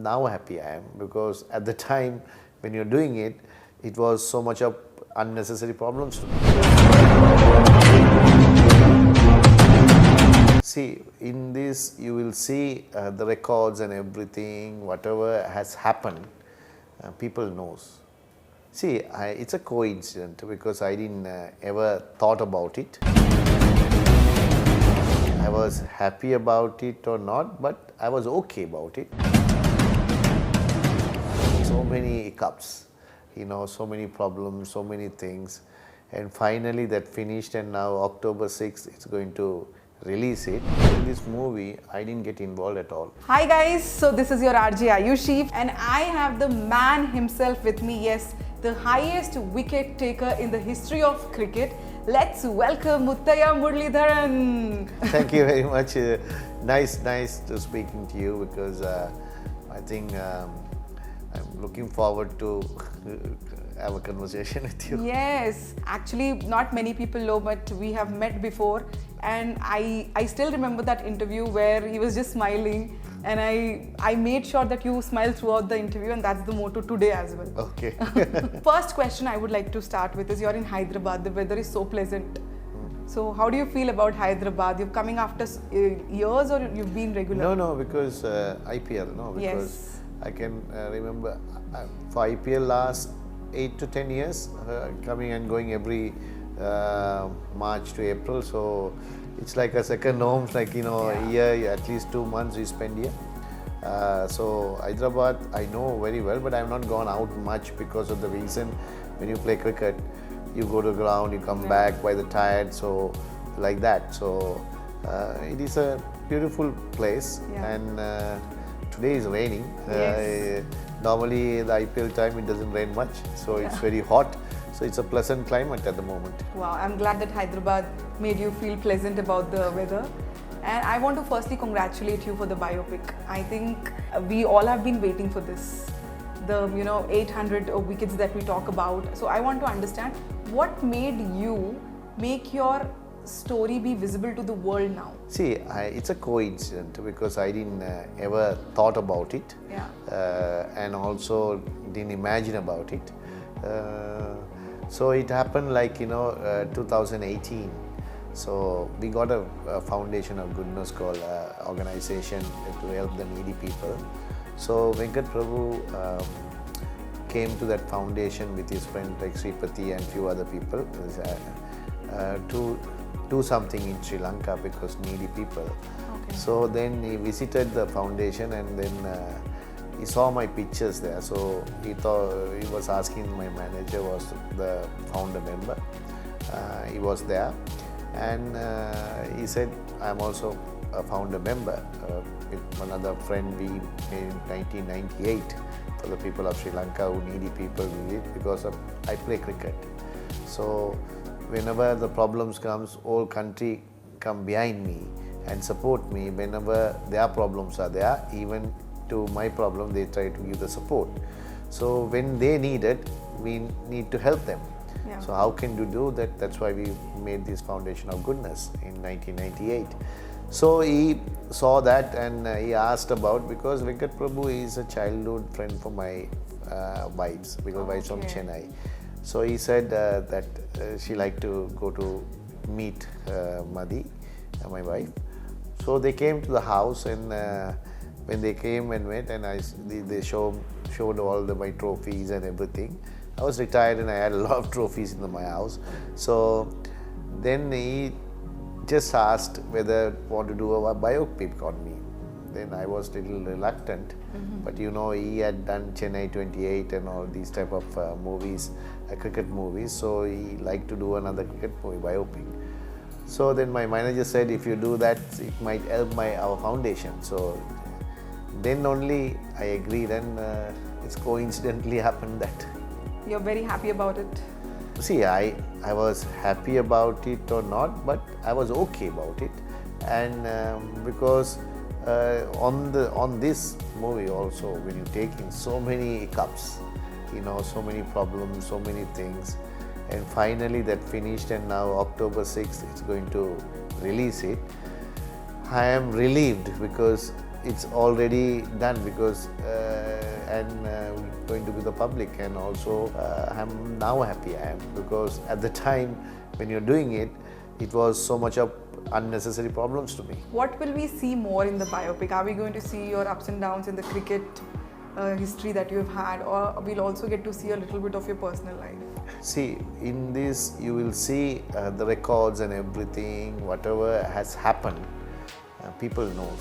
now happy I am, because at the time when you're doing it, it was so much of unnecessary problems to me. See, in this you will see the records and everything, whatever has happened, people knows. See, it's a coincidence because I didn't ever thought about it. I was happy about it or not, but I was okay about it. So many hiccups, so many problems, so many things, and finally that finished, and now October 6th it's going to release it. In this movie, I didn't get involved at all. Hi guys, so this is your RJ Ayushi and I have the man himself with me, yes, the highest wicket taker in the history of cricket. Let's welcome Muttiah Muralitharan. Thank you very much. Nice to speaking to you, because I think I'm looking forward to have a conversation with you. Yes, actually not many people know, but we have met before, and I still remember that interview where he was just smiling, and I made sure that you smile throughout the interview, and that's the motto today as well. Okay. First question I would like to start with is, you're in Hyderabad, the weather is so pleasant. So how do you feel about Hyderabad? You're coming after years, or you've been regular? No, because IPL, no, because Yes. I can remember for IPL last 8 to 10 years, coming and going every March to April, so it's like a second home, like a year, at least 2 months we spend here. So Hyderabad I know very well, but I have not gone out much because of the reason, when you play cricket, you go to the ground, you come back by the tired, so like that. So it is a beautiful place, and today is raining. Yes. Normally the IPL time it doesn't rain much, so it's very hot. So it's a pleasant climate at the moment. Wow, I'm glad that Hyderabad made you feel pleasant about the weather. And I want to firstly congratulate you for the biopic. I think we all have been waiting for this. The 800 wickets that we talk about. So I want to understand, what made you make your story be visible to the world now? See, it's a coincidence because I didn't ever thought about it, and also didn't imagine about it. So it happened like 2018. So we got a foundation of goodness called organization to help the needy people. So Venkat Prabhu came to that foundation with his friend like Sripati and few other people to do something in Sri Lanka because needy people. Okay. So then he visited the foundation, and then he saw my pictures there. So he was asking, my manager was the founder member. He was there, and he said, I'm also a founder member with another friend. We made in 1998 for the people of Sri Lanka who needy people need it, because I play cricket. So whenever the problems comes, whole country come behind me and support me. Whenever their problems are there, even to my problem, they try to give the support. So when they need it, we need to help them. Yeah. So how can you do that? That's why we made this foundation of goodness in 1998. So he saw that, and he asked about, because Venkat Prabhu is a childhood friend for my wives, because wives from Chennai. So he said that she liked to go to meet Madhi, my wife. So they came to the house, and when they came and went, and they showed all my trophies and everything. I was retired and I had a lot of trophies in my house. So then he just asked whether I want to do a biopic on me. Then I was a little reluctant, but he had done Chennai 28 and all these type of movies, cricket movies, so he liked to do another cricket movie biopic. So then my manager said, if you do that, it might help our foundation. So then only I agreed, and it's coincidentally happened that. You're very happy about it? See, I was happy about it or not, but I was okay about it, and because on this movie also, when you take in so many hiccups, so many problems, so many things, and finally that finished, and now October 6th it's going to release it. I am relieved because it's already done because going to be the public, and also I'm now happy I am, because at the time when you're doing it, it was so much of unnecessary problems to me. What will we see more in the biopic? Are we going to see your ups and downs in the cricket history that you've had, or we'll also get to see a little bit of your personal life? See, in this you will see the records and everything, whatever has happened, people knows,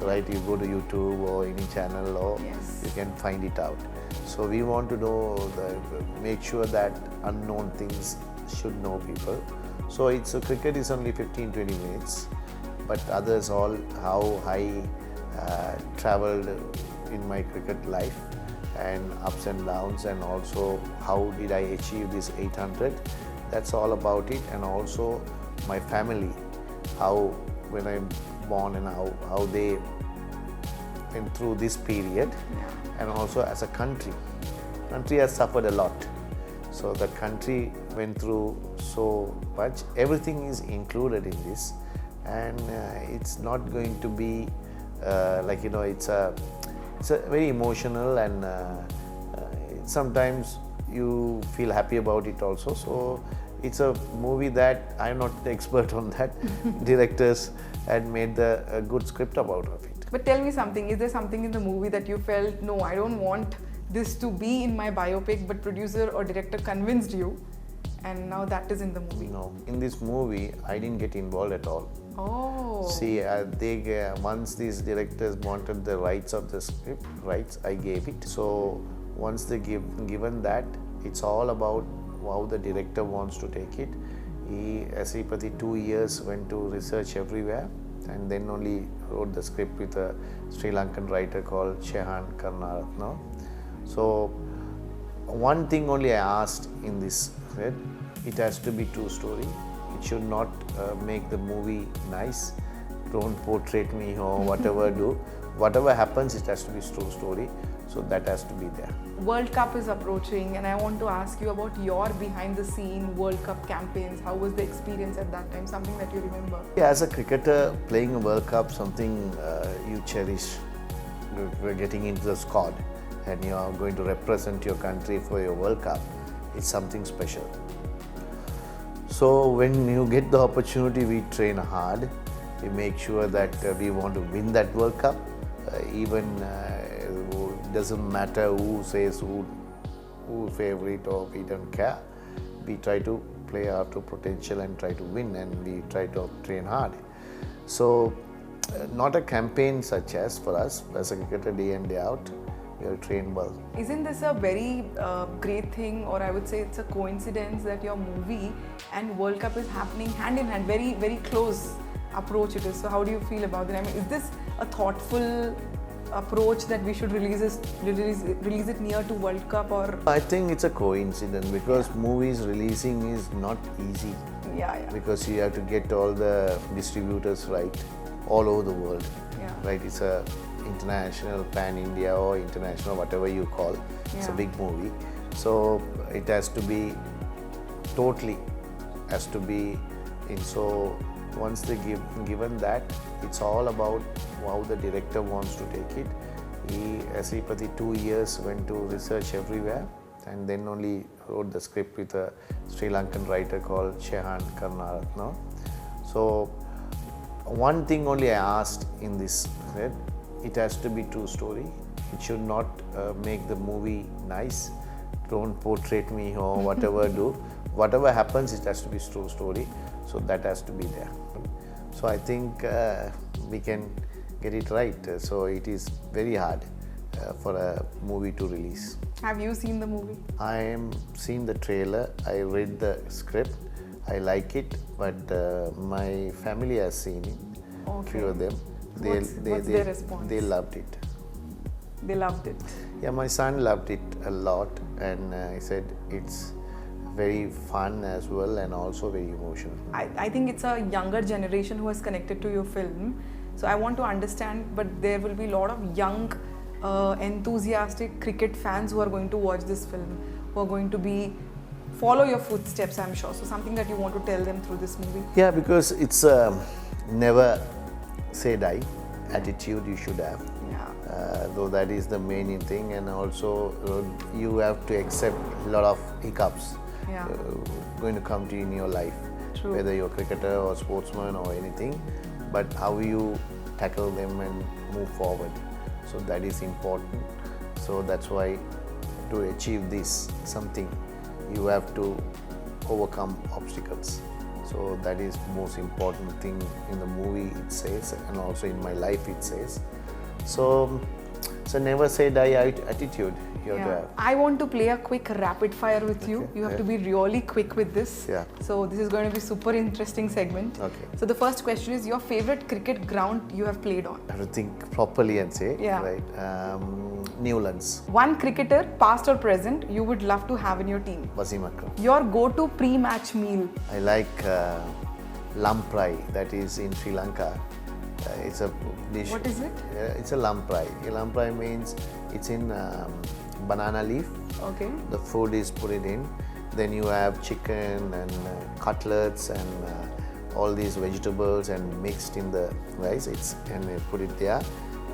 right? You go to YouTube or any channel, or Yes. you can find it out. So we want to know, make sure that unknown things should know people. So cricket is only 15-20 minutes, but others all how I traveled in my cricket life, and ups and downs, and also how did I achieve this 800. That's all about it. And also my family, how when I'm born and how they went through this period. And also as a country has suffered a lot. So the country went through so much. Everything is included in this, and it's not going to be it's a very emotional, and sometimes you feel happy about it also. So it's a movie that I'm not the expert on that. Directors had made a good script about of it. But tell me something, is there something in the movie that you felt, no, I don't want this to be in my biopic, but producer or director convinced you, and now that is in the movie? No, in this movie I didn't get involved at all. Oh. See, once these directors wanted the rights of the script, I gave it. So once they given that, it's all about how the director wants to take it. Sripati 2 years went to research everywhere, and then only wrote the script with a Sri Lankan writer called Shehan Karnaratna. So one thing only I asked in this script, it has to be true story. It should not make the movie nice. Don't portray me or whatever do. Whatever happens, it has to be true story. So that has to be there. World Cup is approaching, and I want to ask you about your behind the scene World Cup campaigns. How was the experience at that time? Something that you remember? Yeah, as a cricketer, playing a World Cup, something you cherish. We're getting into the squad, and you are going to represent your country for your World Cup. It's something special. So when you get the opportunity, we train hard. We make sure that we want to win that World Cup. Even doesn't matter who says who favorite, or we don't care. We try to play up to potential and try to win, and we try to train hard. So not a campaign such as for us as a cricketer, day in day out. We are trained well. Isn't this a very great thing, or I would say it's a coincidence that your movie and World Cup is happening hand in hand, very, very close approach it is. So how do you feel about it? I mean, is this a thoughtful approach that we should release it near to World Cup, or? I think it's a coincidence, because movies releasing is not easy. Yeah. Because you have to get all the distributors right all over the world. Yeah. Right? It's a international, pan-India or international, whatever you call. It's a Yeah. big movie. So it has to be totally in. So once they given that, it's all about how the director wants to take it. Sripati 2 years went to research everywhere, and then only wrote the script with a Sri Lankan writer called Shehan Karnaratna. So one thing only I asked in this script, it has to be true story. It should not make the movie nice. Don't portray me or whatever do. Whatever happens, it has to be true story. So that has to be there. So I think we can get it right. So it is very hard for a movie to release. Have you seen the movie? I am seen the trailer. I read the script. I like it, but my family has seen it. Okay. Few of them. What's their response? They loved it. They loved it. Yeah, my son loved it a lot, and he said it's very fun as well, and also very emotional. I think it's a younger generation who has connected to your film. So I want to understand, but there will be a lot of young, enthusiastic cricket fans who are going to watch this film, who are going to follow your footsteps, I'm sure. So something that you want to tell them through this movie? Yeah, because it's never say die, attitude you should have. Yeah. Though that is the main thing, and also you have to accept a lot of hiccups Yeah. going to come to you in your life. True. Whether you're a cricketer or sportsman or anything, but how you tackle them and move forward. So that is important. So that's why to achieve this something, you have to overcome obstacles. So that is most important thing in the movie it says, and also in my life it says. So never say die attitude you have to Yeah. have. I want to play a quick rapid fire with you. You have to be really quick with this. Yeah. So this is going to be super interesting segment. Okay. So the first question is your favorite cricket ground you have played on. I have to think properly and say, Yeah. right? Newlands, One cricketer, past or present, you would love to have in your team. Wasim Akram. Your go-to pre-match meal. I like lamprey, that is in Sri Lanka. It's a dish. What is it? It's a lamprey. A lamprey means it's in banana leaf. Okay. The food is put it in. Then you have chicken and cutlets and all these vegetables and mixed in the rice. And you put it there,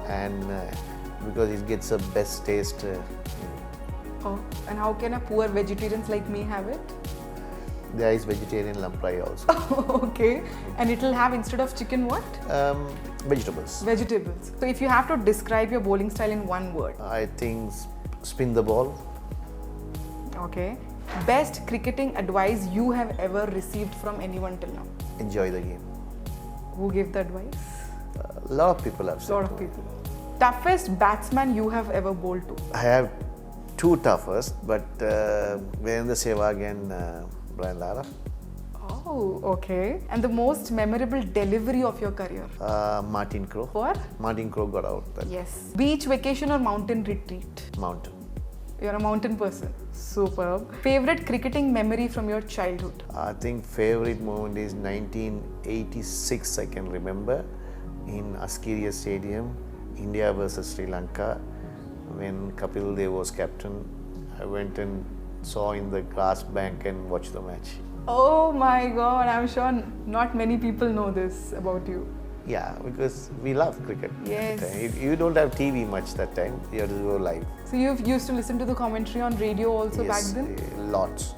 and because it gets the best taste. Oh, and how can a poor vegetarians like me have it? There is vegetarian lamprey also. Okay. And it'll have instead of chicken what? Vegetables. Vegetables. So if you have to describe your bowling style in one word. I think spin the ball. Okay. Best cricketing advice you have ever received from anyone till now? Enjoy the game. Who gave the advice? A lot of people have said. A lot of people. Toughest batsman you have ever bowled to? I have two toughest, but Virendra Sehwag and Brian Lara. Oh, okay. And the most memorable delivery of your career? Martin Crowe. For? Martin Crowe got out that Yes. Beach vacation or mountain retreat? mountain. You're a mountain person. Superb. Favorite cricketing memory from your childhood? I think favorite moment is 1986, I can remember, in Askiria Stadium, India versus Sri Lanka, when Kapil Dev was captain. I went and saw in the grass bank and watched the match. Oh my god, I'm sure not many people know this about you. Yeah, because we love cricket. Yes. That time. You don't have TV much that time. You have to go live. So you used to listen to the commentary on radio also back Yes, then? lots.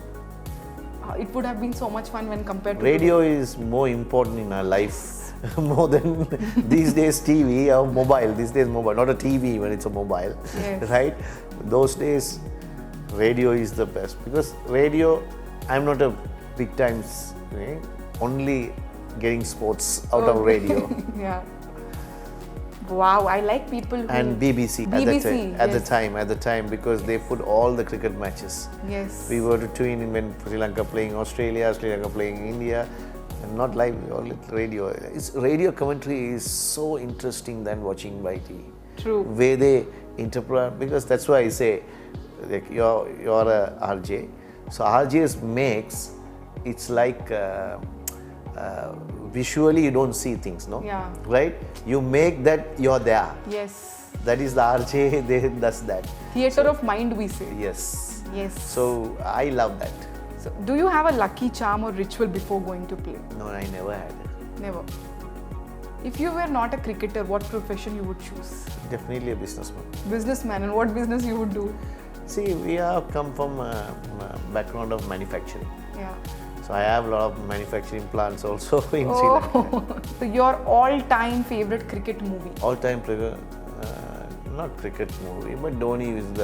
It would have been so much fun when compared to Radio is more important in our life more than these days TV or mobile. These days mobile, not a TV when it's a mobile, Yes. right? Those days, radio is the best because radio. I'm not a big time only getting sports out of radio. Yeah. Wow, I like people who... And BBC, BBC, at yes. the time because they put all the cricket matches. Yes. We were to tune in when Sri Lanka playing Australia, Sri Lanka playing India, and not live, all radio. Radio commentary is so interesting than watching by TV. True. Way they interpret, because that's why I say, like you're a RJ, so RJs makes it's like visually you don't see things, no? Yeah. Right? You make that you're there. Yes. That is the RJ. They does that. Theatre of mind, we say. Yes. Yes. So I love that. So, do you have a lucky charm or ritual before going to play? No, I never had. Never. If you were not a cricketer, what profession you would choose? Definitely a businessman. Businessman, and what business you would do? See, we have come from a background of manufacturing. Yeah. So I have a lot of manufacturing plants also in Sri Lanka. Oh, so your all-time favorite cricket movie? All-time not cricket movie, but Dhoni is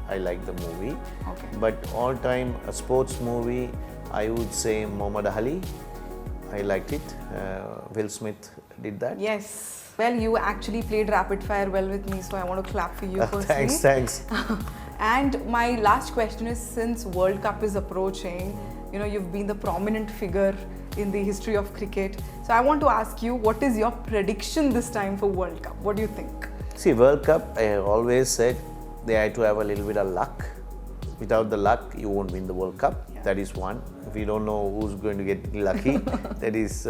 I like the movie. Okay. But all-time sports movie, I would say Muhammad Ali. I liked it. Will Smith did that. Yes. Well, you actually played rapid fire well with me, so I want to clap for you firstly. Thanks. And my last question is, since World Cup is approaching, you've been the prominent figure in the history of cricket. So I want to ask you, what is your prediction this time for World Cup? What do you think? See, World Cup, I have always said they had to have a little bit of luck. Without the luck, you won't win the World Cup. Yeah. That is one. If you don't know who's going to get lucky, that is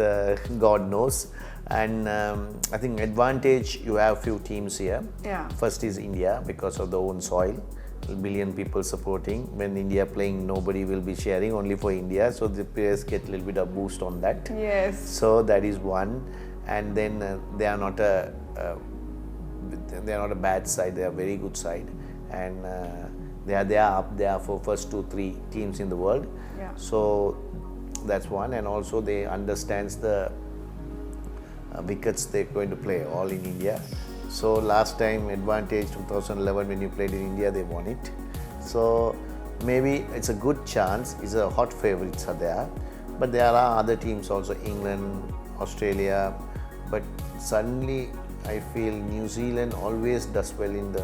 God knows. And I think advantage, you have few teams here. Yeah. First is India because of the own soil. A billion people supporting. When India playing, nobody will be sharing, only for India. So the players get a little bit of boost on that. Yes. So that is one. And then they are not a they are not a bad side. They are a very good side, and they are up there for first 2-3 teams in the world. Yeah. So that's one, and also they understands the wickets they're going to play all in India. So last time advantage 2011 when you played in India, they won it. So maybe it's a good chance. It's a hot favorites are there, but there are other teams also, England, Australia. But suddenly I feel New Zealand always does well in the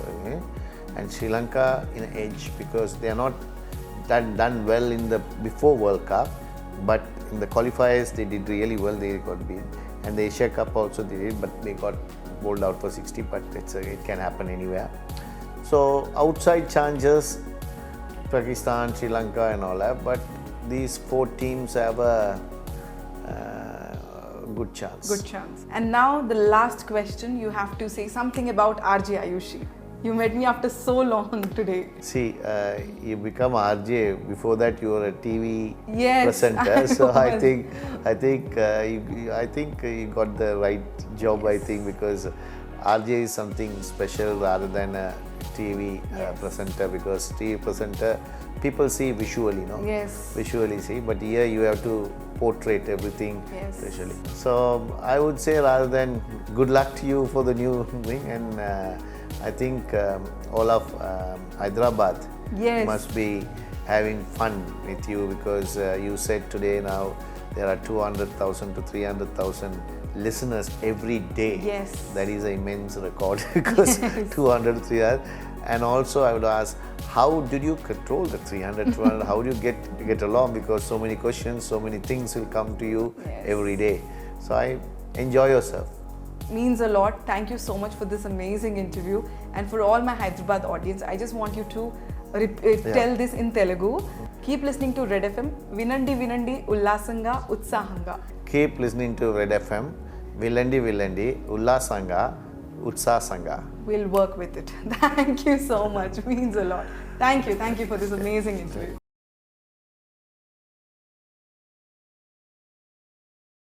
and Sri Lanka in edge because they are not done well in the before World Cup, but in the qualifiers they did really well. They got beat, and the Asia Cup also they did, but they got bowled out for 60. But it can happen anywhere. So outside challenges, Pakistan, Sri Lanka, and all that. But these 4 teams have a good chance. Good chance. And now the last question, you have to say something about RJ Ayushi. You met me after so long today. See, you become RJ. Before that, you were a TV Yes, presenter. So I was. think you got the right job. Yes. I think because RJ is something special rather than a TV Yes. presenter. Because TV presenter, people see visually, no? Yes. Visually see, but here you have to portray everything Yes. visually. So I would say rather than good luck to you for the new thing, and I think all of Hyderabad Yes. must be having fun with you because you said today now there are 200,000 to 300,000 listeners every day. Yes. That is an immense record because Yes. 200, 300. And also I would ask, how did you control the 300, 200? How do you get along? Because so many questions, so many things will come to you Yes. every day. So I enjoy yourself. Means a lot. Thank you so much for this amazing interview. And for all my Hyderabad audience, I just want you to tell this in Telugu. Keep listening to Red FM. Vinandi Vinandi Ullasanga Utsahanga. Keep listening to Red FM. Villandi Ullasanga Utsasanga. We'll work with it. Thank you so much. Means a lot. Thank you for this amazing interview.